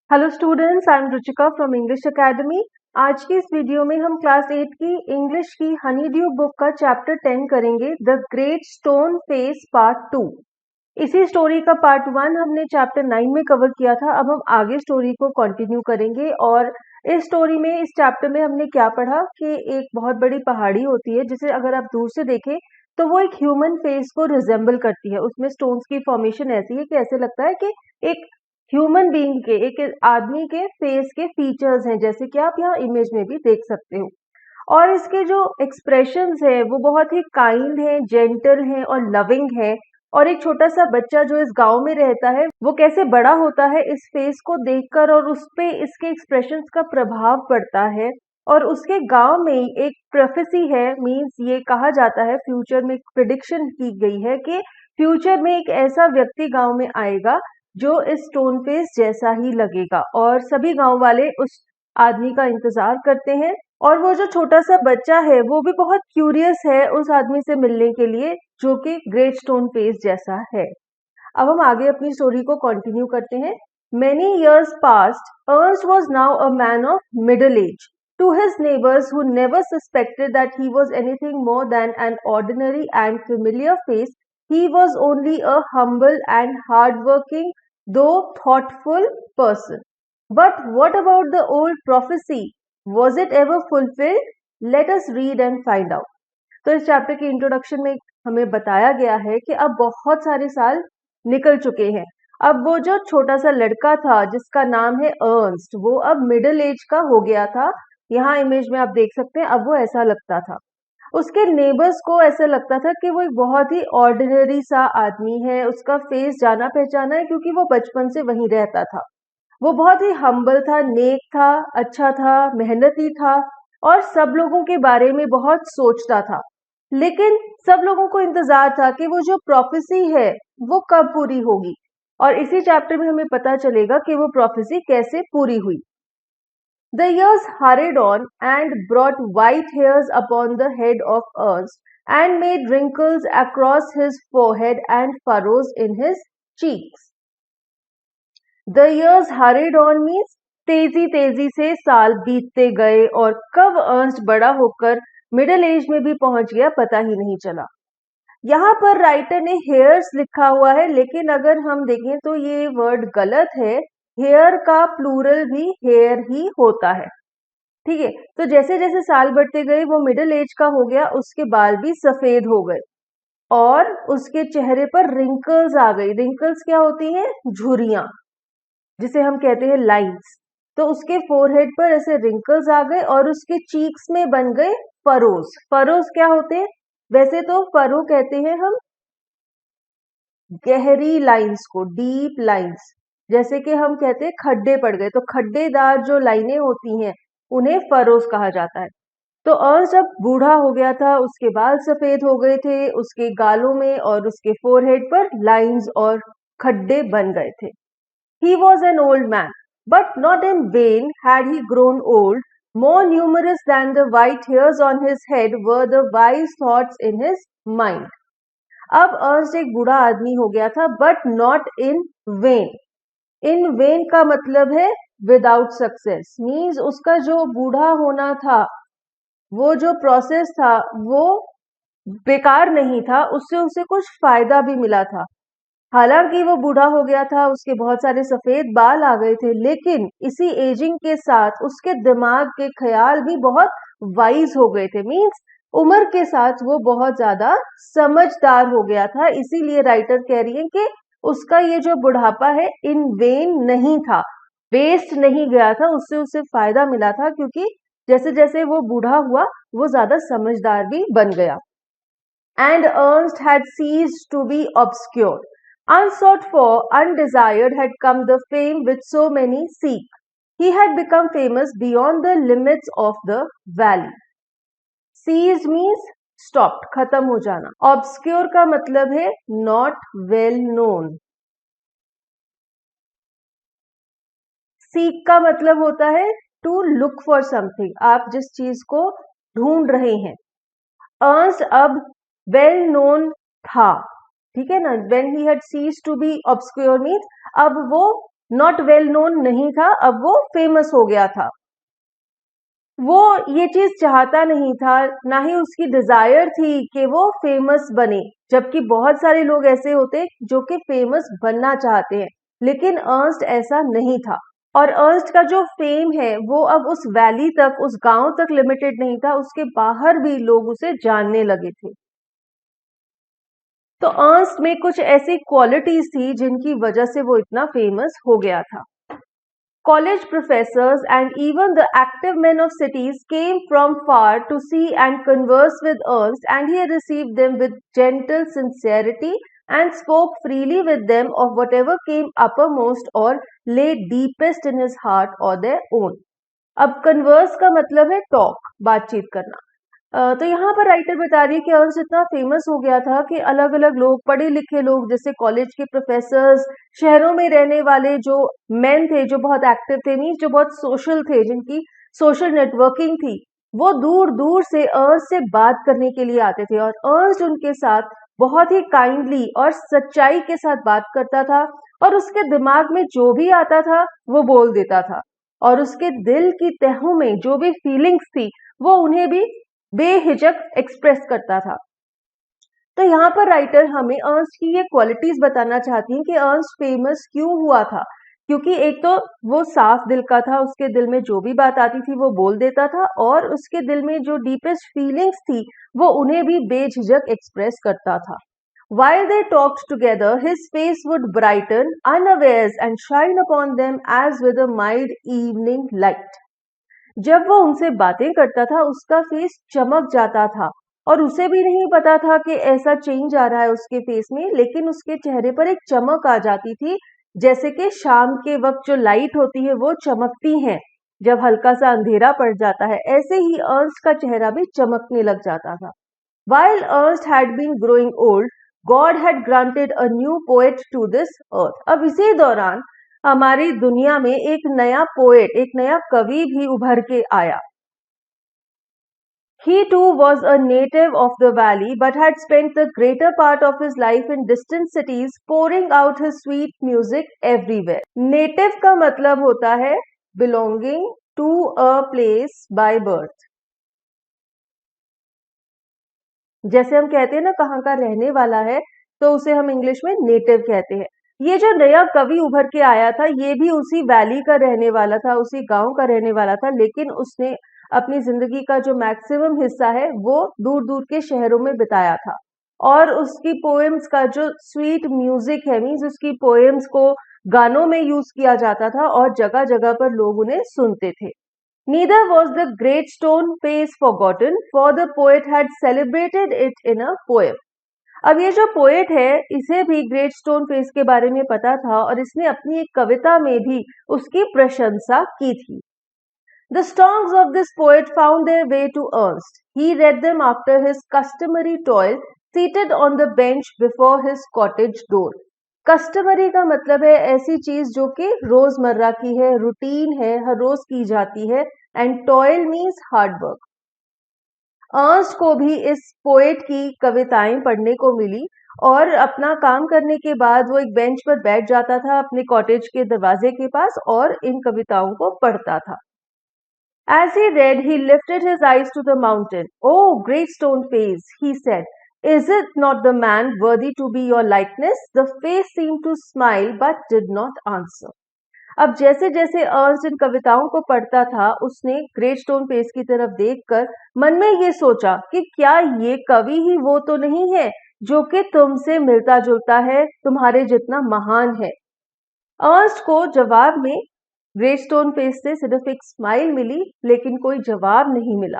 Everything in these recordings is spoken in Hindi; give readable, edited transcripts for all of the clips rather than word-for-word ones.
Hello students, I am Ruchika from English academy. आज की इस वीडियो में हम क्लास 8 की इंग्लिश की हनी ड्यू बुक का चैप्टर 10 करेंगे, the great stone face part 2। इसी स्टोरी का पार्ट 1 हमने चैप्टर 9 में कवर किया था। अब हम आगे स्टोरी को कंटिन्यू करेंगे और इस स्टोरी में, इस चैप्टर में हमने क्या पढ़ा कि एक बहुत बड़ी पहाड़ी होती है जिसे अगर आप दूर से देखें तो वो एक ह्यूमन फेस को रिजेंबल करती है। उसमें स्टोन्स की फॉर्मेशन ऐसी है कि ऐसे लगता है कि एक ह्यूमन बीइंग के, एक आदमी के फेस के फीचर्स हैं, जैसे कि आप यहाँ इमेज में भी देख सकते हो। और इसके जो एक्सप्रेशंस है वो बहुत ही काइंड है, जेंटल है और लविंग है। और एक छोटा सा बच्चा जो इस गांव में रहता है वो कैसे बड़ा होता है इस फेस को देखकर, और उस पे इसके एक्सप्रेशंस का प्रभाव पड़ता है। और उसके गांव में एक प्रोफेसी है, मींस ये कहा जाता है, फ्यूचर में प्रिडिक्शन की गई है कि फ्यूचर में एक ऐसा व्यक्ति गांव में आएगा जो इस स्टोन फेस जैसा ही लगेगा, और सभी गांव वाले उस आदमी का इंतजार करते हैं। और वो जो छोटा सा बच्चा है वो भी बहुत क्यूरियस है उस आदमी से मिलने के लिए जो कि ग्रेट स्टोन फेस जैसा है। अब हम आगे अपनी स्टोरी को कंटिन्यू करते हैं। Many years passed. Ernst was now a man of middle age. To his neighbors, who never suspected that he was anything more than an ordinary and familiar face, he was only a humble and hard-working, though thoughtful person. But what about the old prophecy? Was it ever fulfilled? Let us read and find out. तो इस चैप्टर के इंट्रोडक्शन में हमें बताया गया है कि अब बहुत सारे साल निकल चुके हैं। अब वो जो छोटा सा लड़का था जिसका नाम है अर्नस्ट, वो अब मिडिल एज का हो गया था। यहाँ इमेज में आप देख सकते हैं, अब वो ऐसा लगता था। उसके नेबर्स को ऐसा लगता था कि वो एक बहुत ही ऑर्डिनरी सा आदमी है, उसका फेस जाना पहचाना है क्योंकि वो बचपन से वहीं रहता था। वो बहुत ही हम्बल था, नेक था, अच्छा था, मेहनती था और सब लोगों के बारे में बहुत सोचता था। लेकिन सब लोगों को इंतजार था कि वो जो प्रोफेसी है वो कब पूरी होगी, और इसी चैप्टर में हमें पता चलेगा कि वो प्रोफेसी कैसे पूरी हुई। The years hurried on and brought white hairs upon the head of Ernst and made wrinkles across his forehead and furrows in his cheeks. The years hurried on means तेजी तेजी से साल बीतते गए और कब अर्न्स्ट बड़ा होकर मिडिल एज में भी पहुंच गया पता ही नहीं चला। यहाँ पर राइटर ने हेयर्स लिखा हुआ है, लेकिन अगर हम देखें तो ये वर्ड गलत है। हेयर का प्लूरल भी हेयर ही होता है, ठीक है। तो जैसे जैसे साल बढ़ते गए वो मिडिल एज का हो गया, उसके बाल भी सफेद हो गए और उसके चेहरे पर रिंकल्स आ गई। रिंकल्स क्या होती हैं? झुर्रियां, जिसे हम कहते हैं लाइंस। तो उसके फोरहेड पर ऐसे रिंकल्स आ गए और उसके चीक्स में बन गए फरोज। फरोज क्या होते हैं? वैसे तो फरो कहते हैं हम गहरी लाइंस को, डीप लाइंस। जैसे कि हम कहते हैं खड्डे पड़ गए, तो खड्डेदार जो लाइनें होती हैं उन्हें फरोज कहा जाता है। तो अर्न्स्ट जब बूढ़ा हो गया था, उसके बाल सफेद हो गए थे, उसके गालों में और उसके फोरहेड पर लाइंस और खड्डे बन गए थे। He was an old man, but not in vain had he grown old. More numerous than the white hairs on his head were the wise thoughts in his mind. अब अर्न्स्ट एक बूढ़ा आदमी हो गया था, but not in when. In when का मतलब है विदाउट सक्सेस, मीन्स उसका जो बूढ़ा होना था, वो जो प्रोसेस था वो बेकार नहीं था, उससे उसे कुछ फायदा भी मिला था। हालांकि वो बूढ़ा हो गया था, उसके बहुत सारे सफेद बाल आ गए थे, लेकिन इसी एजिंग के साथ उसके दिमाग के ख्याल भी बहुत वाइज हो गए थे। मींस उम्र के साथ वो बहुत ज्यादा समझदार हो गया था। इसीलिए राइटर कह रही है कि उसका ये जो बुढ़ापा है इन वेन नहीं था, वेस्ट नहीं गया था, उससे उसे फायदा मिला था, क्योंकि जैसे जैसे वो बूढ़ा हुआ वो ज्यादा समझदार भी बन गया। And Ernst had ceased to be obscure. Unsought for, undesired had come the fame which so many seek. He had become famous beyond the limits of the valley. Ceased means stopped, खत्म हो जाना। Obscure का मतलब है not well known. Seek का मतलब होता है to look for something, आप जिस चीज को ढूंढ रहे हैं। Ernst अब वेल नोन था, ठीक है ना। When he had ceased to be obscure means अब वो नॉट वेल नोन नहीं था, अब वो फेमस हो गया था। वो ये चीज चाहता नहीं था, ना ही उसकी डिजायर थी कि वो फेमस बने, जबकि बहुत सारे लोग ऐसे होते जो कि फेमस बनना चाहते हैं, लेकिन अर्न्स्ट ऐसा नहीं था। और अर्न्स्ट का जो फेम है वो अब उस वैली तक, उस गांव तक लिमिटेड नहीं था, उसके बाहर भी लोग उसे जानने लगे थे। तो अर्न्स्ट में कुछ ऐसी क्वालिटीज थी जिनकी वजह से वो इतना फेमस हो गया था। College professors and even the active men of cities came from far to see and converse with Ernst, and he received them with gentle sincerity and spoke freely with them of whatever came uppermost or lay deepest in his heart or their own. अब कन्वर्स का मतलब है टॉक, बातचीत करना। तो यहाँ पर राइटर बता रही है कि अर्न्स्ट इतना फेमस हो गया था कि अलग अलग लोग, पढ़े लिखे लोग, जैसे कॉलेज के प्रोफेसर्स, शहरों में रहने वाले जो मेन थे, जो बहुत एक्टिव थे, मीन्स जो बहुत सोशल थे, जिनकी सोशल नेटवर्किंग थी, वो दूर दूर से अर्न्स्ट से बात करने के लिए आते थे। और अर्न्स्ट उनके साथ बहुत ही काइंडली और सच्चाई के साथ बात करता था, और उसके दिमाग में जो भी आता था वो बोल देता था, और उसके दिल की तहों में जो भी फीलिंग्स थी वो उन्हें भी बेहिचक एक्सप्रेस करता था। तो यहाँ पर राइटर हमें अर्न्स्ट की ये क्वालिटीज बताना चाहती हैं कि अर्न्स्ट फेमस क्यों हुआ था। क्योंकि एक तो वो साफ दिल का था, उसके दिल में जो भी बात आती थी वो बोल देता था, और उसके दिल में जो डीपेस्ट फीलिंग्स थी वो उन्हें भी बेझिझक एक्सप्रेस करता था। While they talked together, his face would brighten unawares and shine upon them as with a mild evening light. जब वो उनसे बातें करता था उसका फेस चमक जाता था, और उसे भी नहीं पता था कि ऐसा चेंज आ रहा है उसके फेस में, लेकिन उसके चेहरे पर एक चमक आ जाती थी, जैसे कि शाम के वक्त जो लाइट होती है वो चमकती है जब हल्का सा अंधेरा पड़ जाता है, ऐसे ही अर्न्स्ट का चेहरा भी चमकने लग जाता था। While Ernst had been growing old, God had granted a new poet to this earth. अब इसी दौरान हमारी दुनिया में एक नया पोएट, एक नया कवि भी उभर के आया। He too was a native of the valley, but had spent the greater part of his life in distant cities, pouring out his sweet music everywhere. Native का मतलब होता है belonging to a place by birth. जैसे हम कहते हैं ना कहाँ का रहने वाला है, तो उसे हम इंग्लिश में नेटिव कहते हैं। ये जो नया कवि उभर के आया था ये भी उसी वैली का रहने वाला था, उसी गांव का रहने वाला था, लेकिन उसने अपनी जिंदगी का जो मैक्सिमम हिस्सा है वो दूर दूर के शहरों में बिताया था। और उसकी पोएम्स का जो स्वीट म्यूजिक है, मीन्स उसकी पोएम्स को गानों में यूज किया जाता था और जगह जगह पर लोग उन्हें सुनते थे। Neither was the great stone face forgotten, for the poet had celebrated it in a poem. अब ये जो पोएट है इसे भी ग्रेट स्टोन फेस के बारे में पता था, और इसने अपनी एक कविता में भी उसकी प्रशंसा की थी। The songs of this poet found their way to Ernst. He read them after his customary toil, seated on the bench before his cottage door. Customary का मतलब है ऐसी चीज जो कि रोजमर्रा की है, रूटीन है, हर रोज की जाती है, and toil means hard work. Ernst को भी इस पोएट की कविताएं पढ़ने को मिली, और अपना काम करने के बाद वो एक बेंच पर बैठ जाता था अपने कॉटेज के दरवाजे के पास और इन कविताओं को पढ़ता था। As he read, he lifted his eyes to the mountain. "Oh, great stone face," he said, "is it not the man worthy to be your likeness?" The face seemed to smile but did not answer. अब जैसे जैसे अर्न्स्ट इन कविताओं को पढ़ता था उसने ग्रेट स्टोन फेस की तरफ देखकर मन में ये सोचा कि क्या ये कवि ही वो तो नहीं है जो कि तुमसे मिलता जुलता है, तुम्हारे जितना महान है। अर्न्स्ट को जवाब में ग्रेट स्टोन फेस से सिर्फ एक स्माइल मिली, लेकिन कोई जवाब नहीं मिला।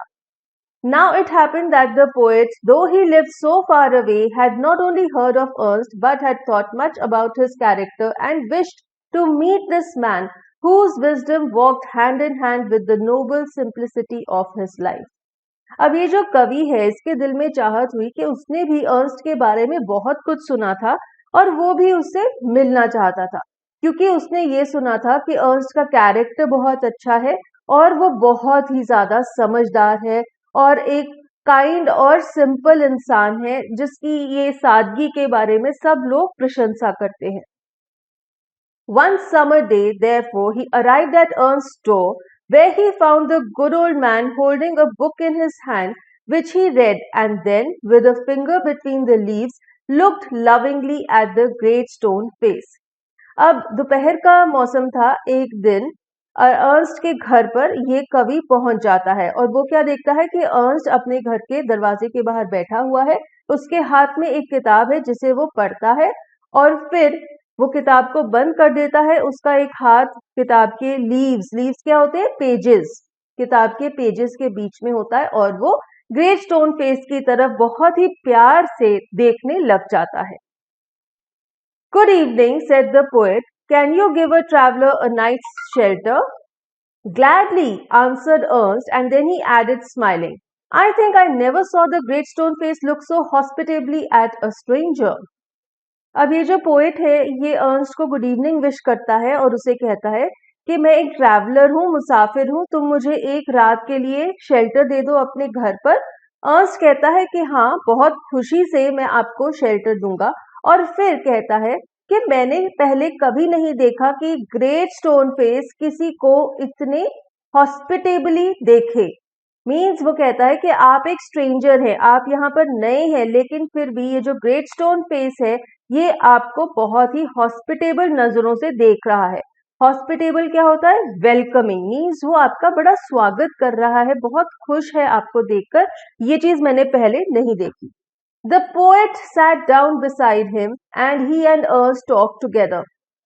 Now it happened that the poet, though he lived so far away, had not only heard of Ernst but had thought much about his character and wished to meet this man whose wisdom walked hand in hand with the noble simplicity of his life. अब ये जो कवि है इसके दिल में चाहत हुई कि उसने भी अर्न्स्ट के बारे में बहुत कुछ सुना था और वो भी उससे मिलना चाहता था, क्योंकि उसने ये सुना था कि अर्न्स्ट का कैरेक्टर बहुत अच्छा है और वो बहुत ही ज्यादा समझदार है और एक काइंड और सिंपल इंसान है जिसकी ये सादगी के बारे में सब लोग प्रशंसा करते हैं। One summer day, therefore, he arrived at Ernst's door, where he found the good old man holding a book in his hand, which he read, and then, with a finger between the leaves, looked lovingly at the great stone face. अब दोपहर का मौसम था। एक दिन अर्न्स्ट के घर पर ये कवि पहुंच जाता है और वो क्या देखता है कि अर्न्स्ट अपने घर के दरवाजे के बाहर बैठा हुआ है। उसके हाथ में एक किताब है जिसे वो पढ़ता है और फिर वो किताब को बंद कर देता है। उसका एक हाथ किताब के लीव्स क्या होते हैं? पेजेस, किताब के पेजेस के बीच में होता है और वो ग्रेट स्टोन फेस की तरफ बहुत ही प्यार से देखने लग जाता है। Good evening, said the poet. Can you give a traveler a night's shelter? Gladly, answered Ernst, and then he added, smiling, I think I never saw the great stone face look so hospitably at a stranger. अब ये जो पोएट है ये अर्न्स्ट को गुड इवनिंग विश करता है और उसे कहता है कि मैं एक ट्रैवलर हूँ, मुसाफिर हूँ, तुम मुझे एक रात के लिए शेल्टर दे दो अपने घर पर। अर्न्स्ट कहता है कि हाँ, बहुत खुशी से मैं आपको शेल्टर दूंगा और फिर कहता है कि मैंने पहले कभी नहीं देखा कि ग्रेट स्टोन फेस किसी को इतने हॉस्पिटेबली देखे। मीन्स वो कहता है कि आप एक स्ट्रेंजर हैं, आप यहाँ पर नए हैं, लेकिन फिर भी ये जो ग्रेट स्टोन फेस है ये आपको बहुत ही हॉस्पिटेबल नजरों से देख रहा है। हॉस्पिटेबल क्या होता है? वेलकमिंग, मीन्स वो आपका बड़ा स्वागत कर रहा है, बहुत खुश है आपको देखकर। ये चीज मैंने पहले नहीं देखी। The poet sat down beside him and he and Ernst talked together.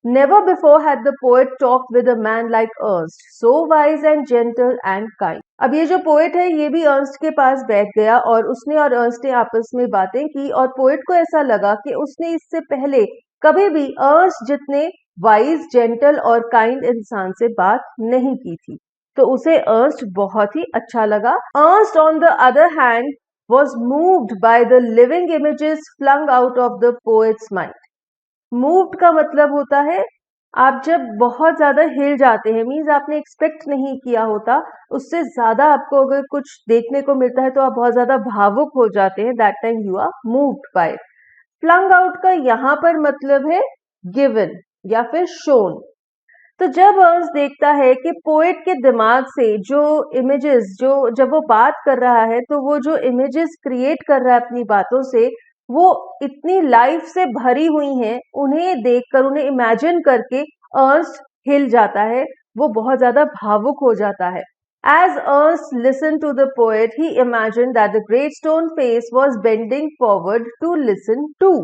Never before had the poet talked with a man like Ernst, so wise and gentle and kind. अब ये जो पोएट है ये भी अर्न्स्ट के पास बैठ गया और उसने और अर्न्स्ट ने आपस में बातें की और पोएट को ऐसा लगा कि उसने इससे पहले कभी भी अर्न्स्ट जितने वाइज, जेंटल और काइंड इंसान से बात नहीं की थी, तो उसे अर्न्स्ट बहुत ही अच्छा लगा। Ernst on the other hand was moved by the living images flung out of the poet's mind. Moved का मतलब होता है आप जब बहुत ज्यादा हिल जाते हैं, मीन्स आपने एक्सपेक्ट नहीं किया होता, उससे ज्यादा आपको अगर कुछ देखने को मिलता है तो आप बहुत ज्यादा भावुक हो जाते हैं, that time you are moved by it. Flung out का यहाँ पर मतलब है गिवन या फिर शोन। तो जब अर्न्स्ट देखता है कि पोएट के दिमाग से जो इमेजेस, जो जब वो बात कर रहा है तो वो जो इमेजेस क्रिएट कर रहा है अपनी बातों से, वो इतनी लाइफ से भरी हुई हैं, उन्हें देखकर, उन्हें इमेजिन करके अर्न्स्ट हिल जाता है, वो बहुत ज्यादा भावुक हो जाता है। As Ernst listened to the poet, he imagined that the great stone face was bending forward to listen too.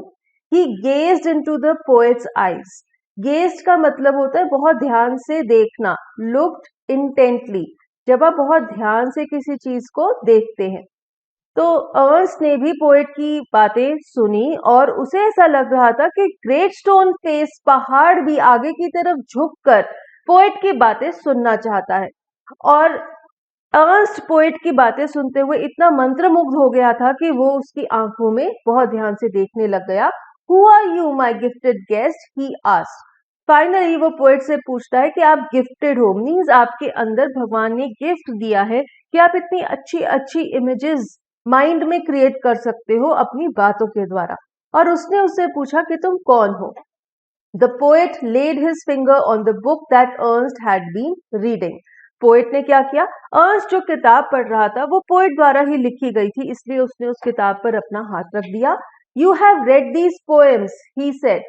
He gazed into the poet's eyes. Guest का मतलब होता है बहुत ध्यान से देखना, लुक्ड इंटेंटली, जब आप बहुत ध्यान से किसी चीज को देखते हैं। तो अर्न्स्ट ने भी पोएट की बातें सुनी और उसे ऐसा लग रहा था कि ग्रेट स्टोन फेस पहाड़ भी आगे की तरफ झुककर पोएट की बातें सुनना चाहता है। और अर्न्स्ट पोएट की बातें सुनते हुए इतना मंत्रमुग्ध हो गया था कि वो उसकी आंखों में बहुत ध्यान से देखने लग गया। Who are you, my gifted guest? He asked. Finally वो पोएट से पूछता है कि आप गिफ्टेड हो, मीन्स आपके अंदर भगवान ने गिफ्ट दिया है कि आप इतनी अच्छी अच्छी इमेजेस माइंड में क्रिएट कर सकते हो अपनी बातों के द्वारा। और उसने उससे पूछा कि तुम कौन हो। The poet laid his finger on the book that Ernest had been reading. Poet ने क्या किया? अर्न्स्ट जो किताब पढ़ रहा था वो पोएट द्वारा ही लिखी गई थी, इसलिए उसने उस किताब पर अपना हाथ रख दिया। You have read these poems, he said,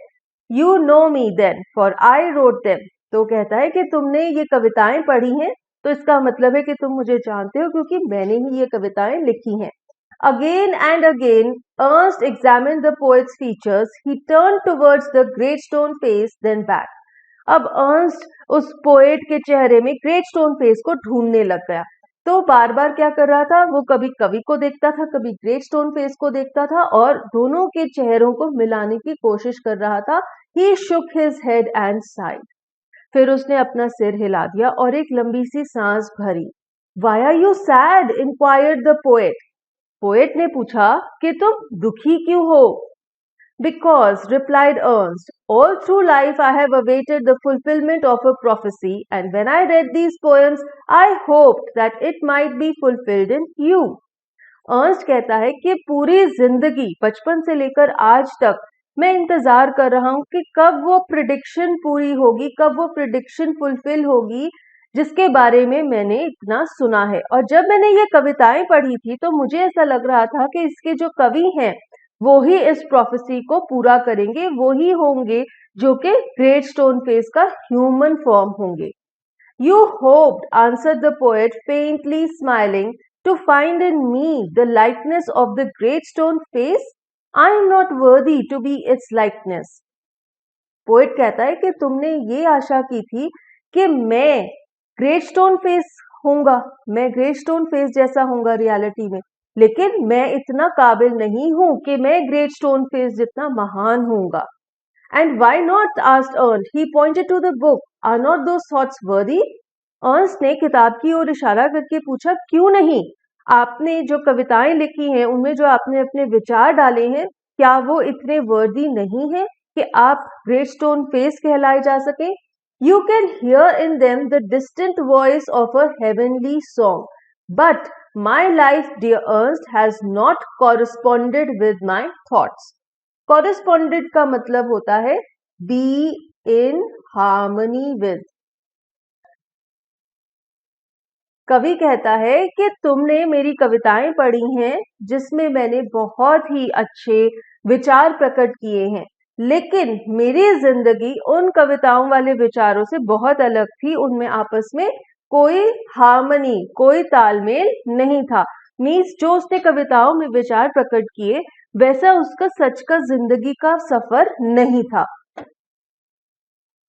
You know me then, for I wrote them. तो कहता है कि तुमने ये कविताएं पढ़ी हैं, तो इसका मतलब है कि तुम मुझे जानते हो क्योंकि मैंने ही ये कविताएं लिखी हैं। Again and again, Ernst examined the poet's features. He turned towards the great stone face, then back. अब अर्न्स्ट उस पोएट के चेहरे में ग्रेट स्टोन फेस को ढूंढने लग गया। तो बार बार क्या कर रहा था? वो कभी कवि को देखता था, कभी ग्रेट स्टोन फेस को देखता था और दोनों के चेहरों को मिलाने की कोशिश कर रहा था। He shook his head and sighed. फिर उसने अपना सिर हिला दिया और एक लंबी सी सांस भरी। Why are you sad? inquired the poet. Poet ने पूछा कि तुम दुखी क्यों हो? Because, replied Ernst, all through life I have awaited the fulfillment of a prophecy, and when I read these poems, I hoped that it might be fulfilled in you. Ernst कहता है कि पूरी जिंदगी, बचपन से लेकर आज तक, मैं इंतजार कर रहा हूं कि कब वो प्रिडिक्शन पूरी होगी, कब वो प्रिडिक्शन फुलफिल होगी जिसके बारे में मैंने इतना सुना है। और जब मैंने ये कविताएं पढ़ी थी तो मुझे ऐसा लग रहा था कि इसके जो कवि हैं वो ही इस प्रोफेसी को पूरा करेंगे, वो ही होंगे जो कि ग्रेट स्टोन फेस का ह्यूमन फॉर्म होंगे। You hoped, answered the poet, faintly smiling, to find in me the likeness of the great stone face. I am not worthy to be its likeness. Poet कहता है कि तुमने ये आशा की थी कि मैं ग्रेट स्टोन फेस होऊंगा, मैं ग्रेट स्टोन फेस जैसा होऊंगा रियलिटी में, लेकिन मैं इतना काबिल नहीं हूं कि मैं ग्रेट स्टोन फेस जितना महान होऊंगा। And why not? asked Ernst. He pointed to the book. Are not those thoughts worthy? Ernst ने किताब की ओर इशारा करके पूछा, क्यों नहीं? आपने जो कविताएं लिखी हैं उनमें जो आपने अपने विचार डाले हैं, क्या वो इतने वर्दी नहीं है कि आप ग्रेट स्टोन फेस कहलाए जा सके? You can hear in them the distant voice of a heavenly song, but my life dear Ernest has not corresponded with my thoughts. Corresponded का मतलब होता है बी इन हार्मनी विद। कवि कहता है कि तुमने मेरी कविताएं पढ़ी हैं जिसमें मैंने बहुत ही अच्छे विचार प्रकट किए हैं, लेकिन मेरी जिंदगी उन कविताओं वाले विचारों से बहुत अलग थी। उनमें आपस में कोई हार्मनी, कोई तालमेल नहीं था। मीन्स जो उसने कविताओं में विचार प्रकट किए वैसा उसका सच का जिंदगी का सफर नहीं था।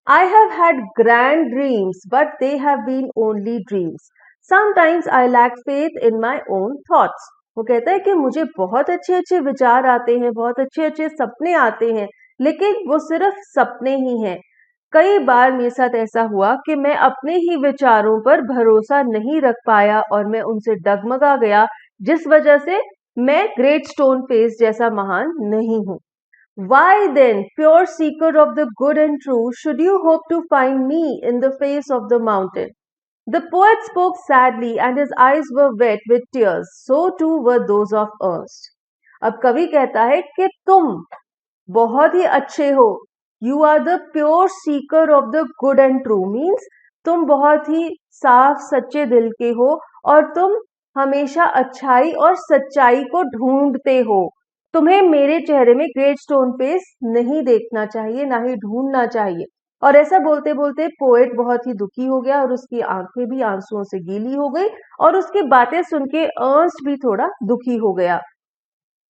I have had grand dreams, but they have been only dreams. Sometimes I lack faith in my own thoughts. वो कहता है कि मुझे बहुत अच्छे अच्छे विचार आते हैं, बहुत अच्छे अच्छे सपने आते हैं, लेकिन वो सिर्फ सपने ही हैं। कई बार मेरे साथ ऐसा हुआ कि मैं अपने ही विचारों पर भरोसा नहीं रख पाया और मैं उनसे डगमगा गया, जिस वजह से मैं ग्रेट स्टोन फेस जैसा महान नहीं हूँ। Why then, pure seeker of the good and true, should you hope to find me in the face of the mountain? The poet spoke sadly and his eyes were wet with tears. So too were those of Ernst. अब कवि कहता है कि तुम बहुत ही अच्छे हो। You are the pure seeker of the good and true means तुम बहुत ही साफ सच्चे दिल के हो और तुम हमेशा अच्छाई और सच्चाई को ढूंढते हो। तुम्हें मेरे चेहरे में ग्रेट स्टोन फेस नहीं देखना चाहिए, ना ही ढूंढना चाहिए। और ऐसा बोलते बोलते पोएट बहुत ही दुखी हो गया और उसकी आंखें भी आंसुओं से गीली हो गई और उसकी बातें सुन के अर्न्स्ट भी थोड़ा दुखी हो गया।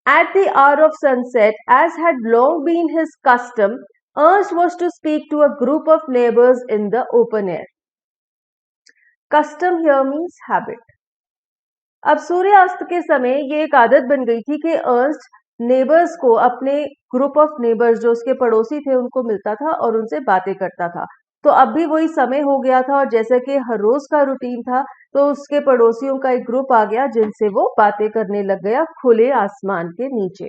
At the hour of sunset, as had long been his custom, Ernst was to speak to a group of neighbors in the open air. Custom here means habit. अब सूर्यास्त के समय ये एक आदत बन गई थी कि अर्न्स्ट नेबर्स को, अपने ग्रुप ऑफ नेबर्स जो उसके पड़ोसी थे, उनको मिलता था और उनसे बातें करता था। तो अब भी वही समय हो गया था और जैसा कि हर रोज का रूटीन था, तो उसके पड़ोसियों का एक ग्रुप आ गया जिनसे वो बातें करने लग गया खुले आसमान के नीचे।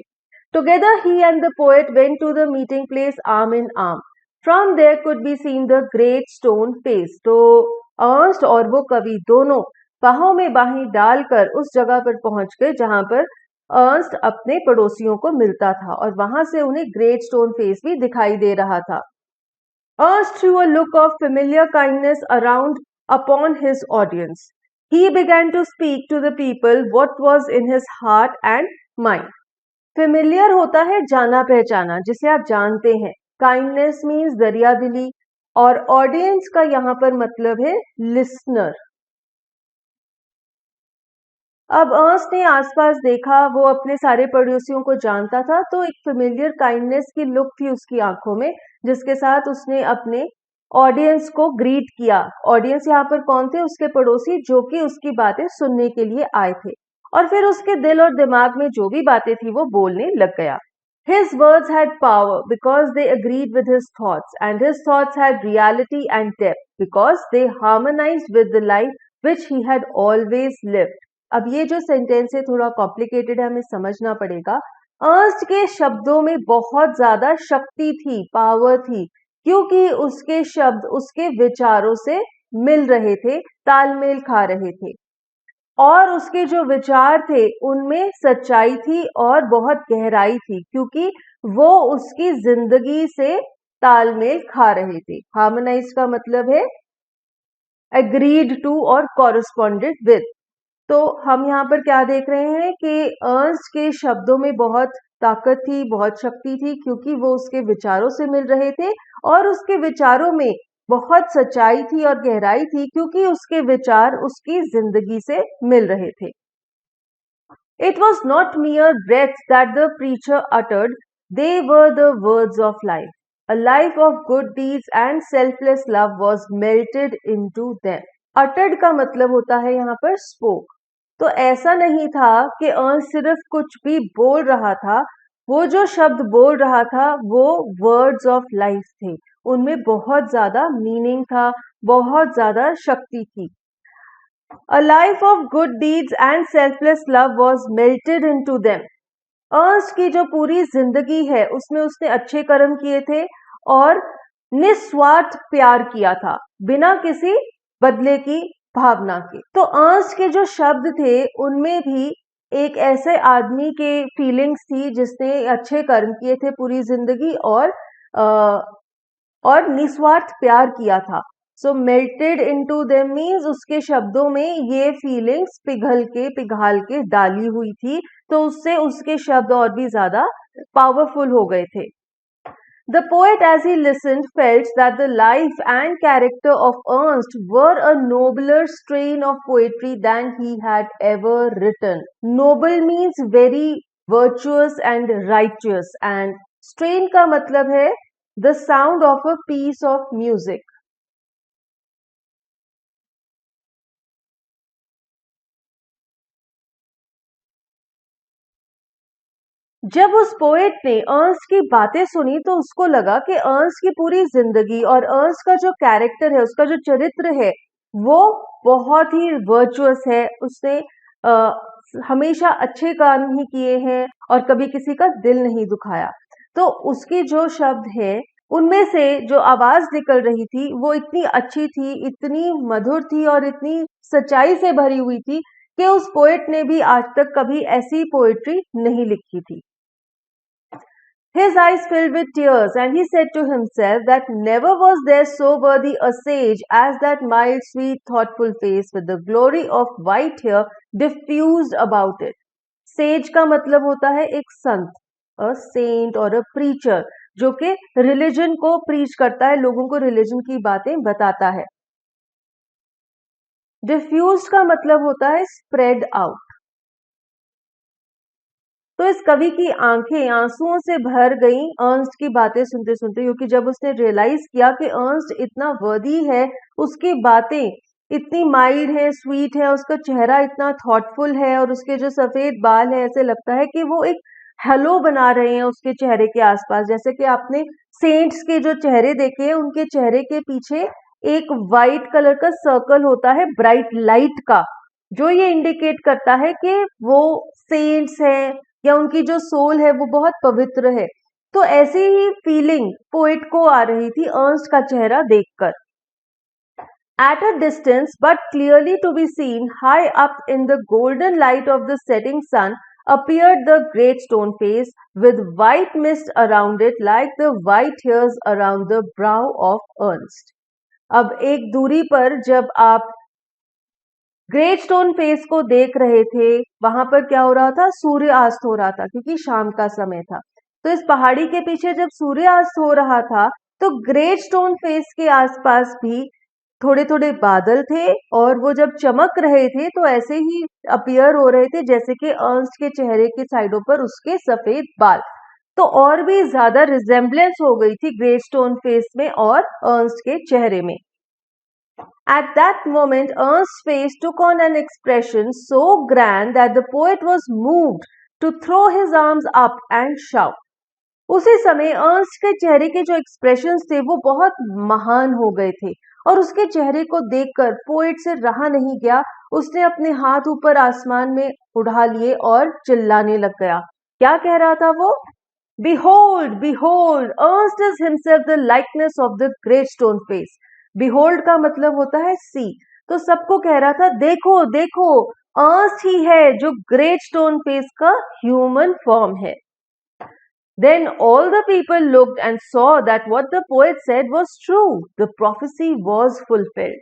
टुगेदर ही and the poet went to the meeting place arm in arm. From there could be seen the great stone face. तो अर्न्स्ट और वो कवि दोनों बाहों में बाहें डालकर उस जगह पर पहुंच गए जहां पर अर्न्स्ट अपने पड़ोसियों को मिलता था और वहां से उन्हें ग्रेट स्टोन फेस भी दिखाई दे रहा था। Ernst threw a look of familiar kindness around upon his audience. He began to speak to the people what was in his heart and mind. Familiar होता है जाना पहचाना, जिसे आप जानते हैं। Kindness means दरिया दिली और audience का यहाँ पर मतलब है listener. अब अर्न्स्ट ने आसपास देखा, वो अपने सारे पड़ोसियों को जानता था, तो एक फेमिलियर काइंडनेस की लुक थी उसकी आंखों में, जिसके साथ उसने अपने ऑडियंस को ग्रीट किया। ऑडियंस यहाँ पर कौन थे? उसके पड़ोसी, जो कि उसकी बातें सुनने के लिए आए थे। और फिर उसके दिल और दिमाग में जो भी बातें थी वो बोलने लग गया। His words had power because they agreed with his thoughts, and his thoughts had reality and depth because they harmonized with the life which he had always lived. अब ये जो सेंटेंस है थोड़ा कॉम्प्लिकेटेड है, हमें समझना पड़ेगा। अर्न्स्ट के शब्दों में बहुत ज्यादा शक्ति थी, पावर थी, क्योंकि उसके शब्द उसके विचारों से मिल रहे थे, तालमेल खा रहे थे। और उसके जो विचार थे उनमें सच्चाई थी और बहुत गहराई थी, क्योंकि वो उसकी जिंदगी से तालमेल खा रहे थे। हार्मोनाइज का मतलब है एग्रीड टू और कॉरेस्पॉन्डेड विद। तो हम यहाँ पर क्या देख रहे हैं कि अर्न्स्ट के शब्दों में बहुत ताकत थी, बहुत शक्ति थी, क्योंकि वो उसके विचारों से मिल रहे थे और उसके विचारों में बहुत सच्चाई थी और गहराई थी, क्योंकि उसके विचार उसकी जिंदगी से मिल रहे थे। It was not mere breath that the preacher uttered, they were the words of life. A life of good deeds and selfless love was melted into them. Uttered का मतलब होता है यहाँ पर spoke. तो ऐसा नहीं था कि सिर्फ कुछ भी बोल रहा था, वो जो शब्द बोल रहा था वो वर्ड्स ऑफ लाइफ थे, उनमें बहुत ज्यादा मीनिंग था, बहुत ज्यादा शक्ति थी। A life of good deeds and selfless love was melted into them. Ernst की जो पूरी जिंदगी है उसमें उसने अच्छे कर्म किए थे और निस्वार्थ प्यार किया था, बिना किसी बदले की भावना के। तो अर्न्स्ट के जो शब्द थे उनमें भी एक ऐसे आदमी के फीलिंग्स थी जिसने अच्छे कर्म किए थे पूरी जिंदगी और निस्वार्थ प्यार किया था। सो मेल्टेड इनटू देम मीन्स उसके शब्दों में ये फीलिंग्स पिघाल के डाली हुई थी, तो उससे उसके शब्द और भी ज्यादा पावरफुल हो गए थे। The poet, as he listened, felt that the life and character of Ernst were a nobler strain of poetry than he had ever written. Noble means very virtuous and righteous, and strain का मतलब है the sound of a piece of music. जब उस पोएट ने अर्न्स्ट की बातें सुनी तो उसको लगा कि अर्न्स्ट की पूरी जिंदगी और अर्न्स्ट का जो कैरेक्टर है, उसका जो चरित्र है, वो बहुत ही वर्चुअस है। उसने हमेशा अच्छे काम ही किए हैं और कभी किसी का दिल नहीं दुखाया। तो उसकी जो शब्द है उनमें से जो आवाज निकल रही थी वो इतनी अच्छी थी, इतनी मधुर थी और इतनी सच्चाई से भरी हुई थी कि उस पोएट ने भी आज तक कभी ऐसी पोएट्री नहीं लिखी थी। His eyes filled with tears, and he said to himself that never was there so worthy a sage as that mild, sweet, thoughtful face with the glory of white hair diffused about it. Sage का मतलब होता है एक संत, a saint और a preacher, जो कि रिलीजन को प्रीच करता है, लोगों को रिलीजन की बातें बताता है। डिफ्यूज का मतलब होता है स्प्रेड आउट। तो इस कवि की आंखें आंसुओं से भर गईं अर्न्स्ट की बातें सुनते सुनते, क्योंकि जब उसने रियलाइज किया कि अर्न्स्ट इतना वर्दी है, उसकी बातें इतनी माइल्ड है, स्वीट है, उसका चेहरा इतना थॉटफुल है और उसके जो सफेद बाल है ऐसे लगता है कि वो एक हेलो बना रहे हैं उसके चेहरे के आसपास। जैसे कि आपने सेंट्स के जो चेहरे देखे हैं, उनके चेहरे के पीछे एक वाइट कलर का सर्कल होता है ब्राइट लाइट का, जो ये इंडिकेट करता है कि वो सेंट्स हैं या उनकी जो सोल है वो बहुत पवित्र है। तो ऐसी ही फीलिंग पोएट को आ रही थी अर्न्स्ट का चेहरा देखकर। At a distance, but clearly to be seen, high up in the golden light of the setting sun, appeared the great stone face with white mist around it, like the white hairs around the brow of Ernst. अब एक दूरी पर जब आप ग्रेट स्टोन फेस को देख रहे थे, वहां पर क्या हो रहा था, सूर्यास्त हो रहा था, क्योंकि शाम का समय था। तो इस पहाड़ी के पीछे जब सूर्यास्त हो रहा था तो ग्रेट स्टोन फेस के आसपास भी थोड़े थोड़े बादल थे और वो जब चमक रहे थे तो ऐसे ही अपीयर हो रहे थे जैसे कि अर्न्स्ट के चेहरे के साइडों पर उसके सफेद बाल। तो और भी ज्यादा रिजेम्बलेंस हो गई थी ग्रेट स्टोन फेस में और अर्न्स्ट के चेहरे में। At that moment, Ernst's face took on an expression so grand that the poet was moved to throw his arms up and shout. उसी समय अर्न्स्ट के चेहरे के जो एक्सप्रेशंस थे वो बहुत महान हो गए थे और उसके चेहरे को देखकर पोएट से रहा नहीं गया। उसने अपने हाथ ऊपर आसमान में उठा लिए और चिल्लाने लग गया। क्या कह रहा था वो? Behold, behold, Ernst is himself the likeness of the great stone face. Behold का मतलब होता है सी। तो सबको कह रहा था देखो देखो, अर्स्ट ही है जो ग्रेट स्टोन फेस का ह्यूमन फॉर्म है. Then all the people looked and saw that what the poet said was true. The prophecy was fulfilled.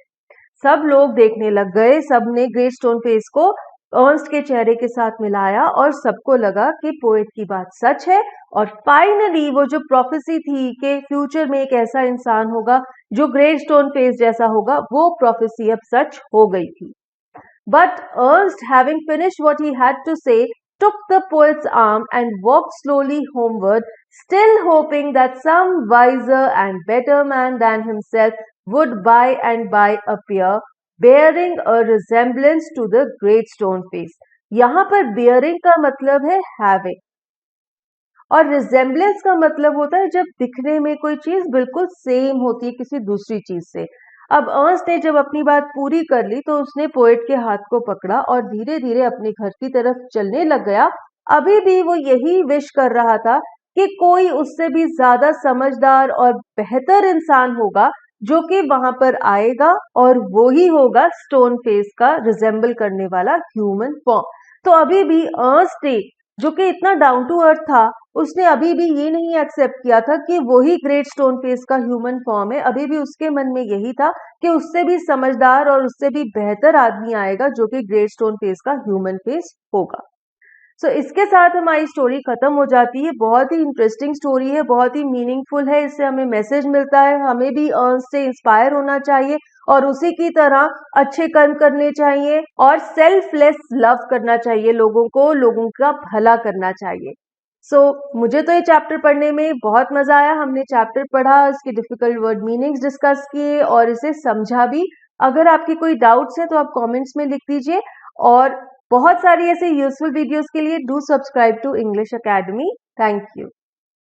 सब लोग देखने लग गए, सबने ग्रेट स्टोन फेस को अर्स्ट के चेहरे के साथ मिलाया और सबको लगा कि पोएट की बात सच है और फाइनली वो जो प्रोफेसी थी कि फ्यूचर में एक ऐसा इंसान होगा जो ग्रेट स्टोन फेस जैसा होगा, वो प्रोफेसी अब सच हो गई थी. But Ernst, having finished what he had to say, took the poet's arm and walked slowly homeward, still hoping that some wiser and better man than himself would by and by appear, bearing a resemblance to the great stone face. यहाँ पर bearing का मतलब है having और resemblance का मतलब होता है जब दिखने में कोई चीज बिल्कुल सेम होती है किसी दूसरी चीज से. अब अर्न्स्ट ने जब अपनी बात पूरी कर ली तो उसने पोएट के हाथ को पकड़ा और धीरे धीरे अपने घर की तरफ चलने लग गया. अभी भी वो यही विश कर रहा था कि कोई उससे भी ज्यादा समझदार और बेहतर इंसान होगा जो कि वहां पर आएगा और वो ही होगा स्टोन फेस का रिजेंबल करने वाला ह्यूमन फॉर्म. तो अभी भी अर्न्स्ट ने जो कि इतना डाउन टू अर्थ था, उसने अभी भी ये नहीं एक्सेप्ट किया था कि वही ग्रेट स्टोन फेस का ह्यूमन फॉर्म है. अभी भी उसके मन में यही था कि उससे भी समझदार और उससे भी बेहतर आदमी आएगा जो कि ग्रेट स्टोन फेस का ह्यूमन फेस होगा. इसके साथ हमारी स्टोरी खत्म हो जाती है. बहुत ही इंटरेस्टिंग स्टोरी है, बहुत ही मीनिंगफुल है. इससे हमें मैसेज मिलता है, हमें भी अर्न्स्ट से इंस्पायर होना चाहिए और उसी की तरह अच्छे कर्म करने चाहिए और सेल्फलेस लव करना चाहिए, लोगों को, लोगों का भला करना चाहिए. मुझे तो ये चैप्टर पढ़ने में बहुत मजा आया. हमने चैप्टर पढ़ा, इसके डिफिकल्ट वर्ड मीनिंग्स डिस्कस किए और इसे समझा भी. अगर आपके कोई डाउट्स हैं तो आप कमेंट्स में लिख दीजिए और बहुत सारी ऐसे यूजफुल वीडियोस के लिए do subscribe to English Academy. Thank you.